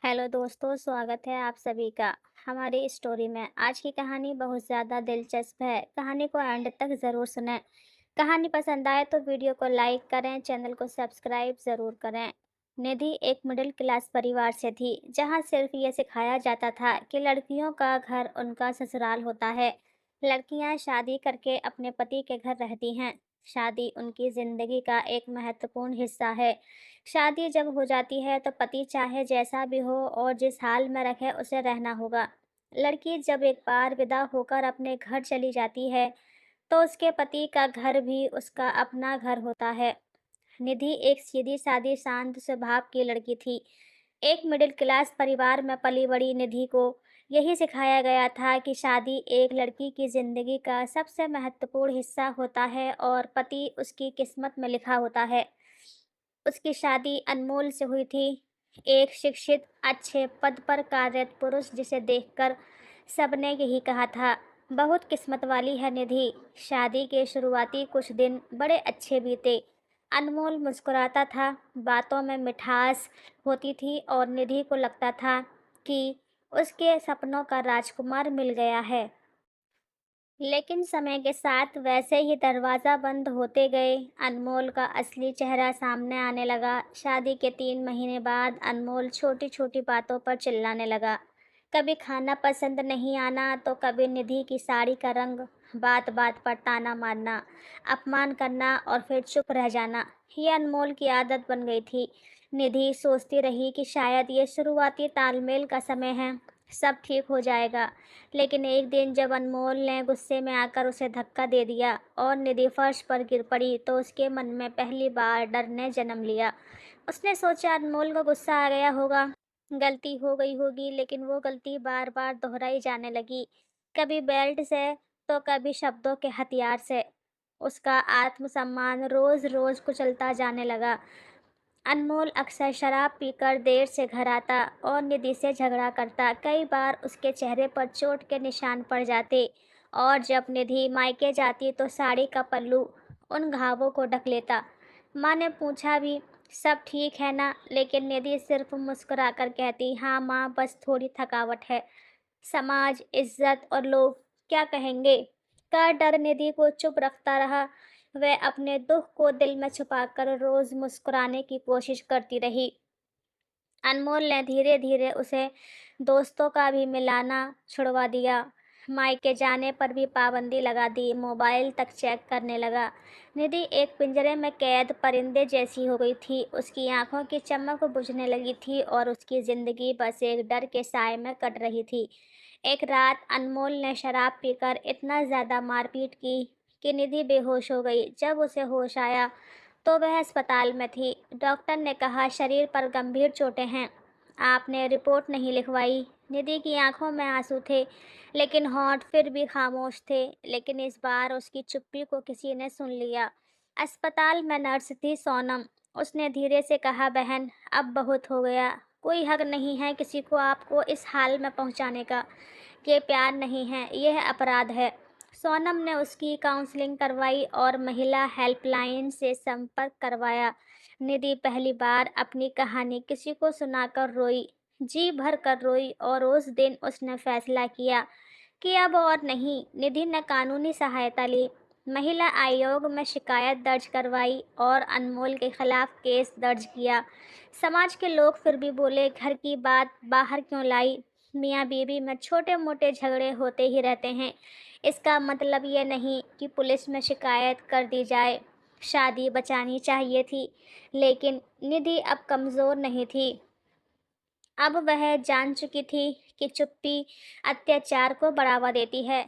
Hello दोस्तों, स्वागत है आप सभी का हमारी स्टोरी में। आज की कहानी बहुत ज़्यादा दिलचस्प है। कहानी को एंड तक ज़रूर सुनें। कहानी पसंद आए तो वीडियो को लाइक करें, चैनल को सब्सक्राइब ज़रूर करें। निधि एक मिडिल क्लास परिवार से थी, जहां सिर्फ ये सिखाया जाता था कि लड़कियों का घर उनका ससुराल होता है। लड़कियां शादी करके अपने पति के घर रहती हैं। शादी उनकी ज़िंदगी का एक महत्वपूर्ण हिस्सा है। शादी जब हो जाती है तो पति चाहे जैसा भी हो और जिस हाल में रखे उसे रहना होगा। लड़की जब एक बार विदा होकर अपने घर चली जाती है तो उसके पति का घर भी उसका अपना घर होता है। निधि एक सीधी सादी शांत स्वभाव की लड़की थी। एक मिडिल क्लास परिवार में पली बड़ी निधि को यही सिखाया गया था कि शादी एक लड़की की जिंदगी का सबसे महत्वपूर्ण हिस्सा होता है और पति उसकी किस्मत में लिखा होता है। उसकी शादी अनमोल से हुई थी, एक शिक्षित, अच्छे पद पर कार्यरत पुरुष जिसे देखकर सबने यही कहा था, बहुत किस्मत वाली है निधि। शादी के शुरुआती कुछ दिन बड़े अच्छे बीते। अनमोल मुस्कुराता था, बातों में मिठास होती थी और निधि को लगता था कि उसके सपनों का राजकुमार मिल गया है। लेकिन समय के साथ वैसे ही दरवाज़ा बंद होते गए, अनमोल का असली चेहरा सामने आने लगा। शादी के 3 महीने बाद अनमोल छोटी-छोटी बातों पर चिल्लाने लगा। कभी खाना पसंद नहीं आना, तो कभी निधि की साड़ी का रंग, बात-बात पर ताना मारना, अपमान करना और फिर चुप रह जाना। ये अनमोल की आदत बन गई थी। निधि सोचती रही कि शायद ये शुरुआती तालमेल का समय है, सब ठीक हो जाएगा। लेकिन एक दिन जब अनमोल ने गुस्से में आकर उसे धक्का दे दिया और निधि फर्श पर गिर पड़ी तो उसके मन में पहली बार डर ने जन्म लिया। उसने सोचा अनमोल को गुस्सा आ गया होगा, गलती हो गई होगी, लेकिन वो गलती बार बार दोहराई जाने लगी, कभी बेल्ट से तो कभी शब्दों के हथियार से। उसका आत्मसम्मान रोज रोज कुचलता जाने लगा। अनमोल अक्सर शराब पीकर देर से घर आता और निधि से झगड़ा करता। कई बार उसके चेहरे पर चोट के निशान पड़ जाते और जब निधि मायके जाती तो साड़ी का पल्लू उन घावों को ढक लेता। माँ ने पूछा भी, सब ठीक है ना? लेकिन निधि सिर्फ मुस्कुराकर कहती, हाँ माँ, बस थोड़ी थकावट है। समाज, इज्जत और लोग क्या कहेंगे का डर निधि को चुप रखता रहा। वह अपने दुख को दिल में छुपाकर रोज मुस्कुराने की कोशिश करती रही। अनमोल ने धीरे धीरे उसे दोस्तों का भी मिलाना छुड़वा दिया। मायके जाने पर भी पाबंदी लगा दी, मोबाइल तक चेक करने लगा। निधि एक पिंजरे में कैद परिंदे जैसी हो गई थी। उसकी आंखों की चमक बुझने लगी थी और उसकी जिंदगी बस एक डर के साए में कट रही थी। एक रात अनमोल ने शराब पीकर इतना ज़्यादा मारपीट की कि निधि बेहोश हो गई। जब उसे होश आया तो वह अस्पताल में थी। डॉक्टर ने कहा, शरीर पर गंभीर चोटें हैं, आपने रिपोर्ट नहीं लिखवाई। निधि की आंखों में आंसू थे, लेकिन होंठ फिर भी खामोश थे। लेकिन इस बार उसकी चुप्पी को किसी ने सुन लिया। अस्पताल में नर्स थी सोनम। उसने धीरे से कहा, बहन, अब बहुत हो गया। कोई हक नहीं है किसी को आपको इस हाल में पहुंचाने का। ये प्यार नहीं है, यह अपराध है। सोनम ने उसकी काउंसलिंग करवाई और महिला हेल्पलाइन से संपर्क करवाया। निधि पहली बार अपनी कहानी किसी को सुनाकर रोई, जी भर कर रोई, और उस दिन उसने फैसला किया कि अब और नहीं। निधि ने कानूनी सहायता ली, महिला आयोग में शिकायत दर्ज करवाई और अनमोल के खिलाफ केस दर्ज किया। समाज के लोग फिर भी बोले, घर की बात बाहर क्यों लाई? मियाँ बीवी में छोटे मोटे झगड़े होते ही रहते हैं, इसका मतलब ये नहीं कि पुलिस में शिकायत कर दी जाए। शादी बचानी चाहिए थी, लेकिन निधि अब कमज़ोर नहीं थी। अब वह जान चुकी थी कि चुप्पी अत्याचार को बढ़ावा देती है।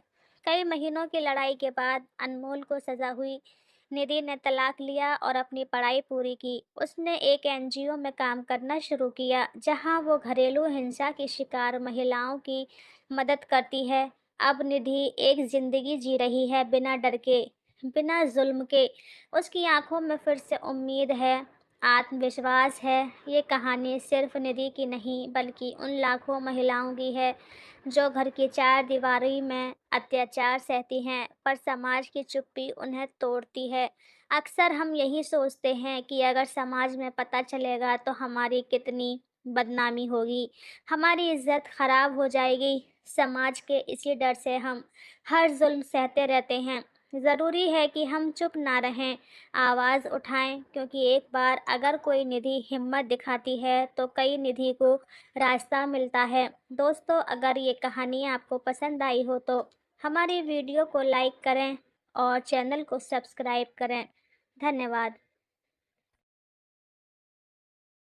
कई महीनों की लड़ाई के बाद अनमोल को सजा हुई। निधि ने तलाक लिया और अपनी पढ़ाई पूरी की। उसने एक एनजीओ में काम करना शुरू किया, जहां वो घरेलू हिंसा की शिकार महिलाओं की मदद करती है। अब निधि एक जिंदगी जी रही है, बिना डर के, बिना जुल्म के। उसकी आंखों में फिर से उम्मीद है, आत्मविश्वास है। ये कहानी सिर्फ निधि की नहीं, बल्कि उन लाखों महिलाओं की है जो घर की चार दीवारी में अत्याचार सहती हैं, पर समाज की चुप्पी उन्हें तोड़ती है। अक्सर हम यही सोचते हैं कि अगर समाज में पता चलेगा तो हमारी कितनी बदनामी होगी, हमारी इज्जत खराब हो जाएगी। समाज के इसी डर से हम हर जुल्म सहते रहते हैं। ज़रूरी है कि हम चुप ना रहें, आवाज़ उठाएं, क्योंकि एक बार अगर कोई निधि हिम्मत दिखाती है तो कई निधि को रास्ता मिलता है। दोस्तों, अगर ये कहानी आपको पसंद आई हो तो हमारी वीडियो को लाइक करें और चैनल को सब्सक्राइब करें। धन्यवाद।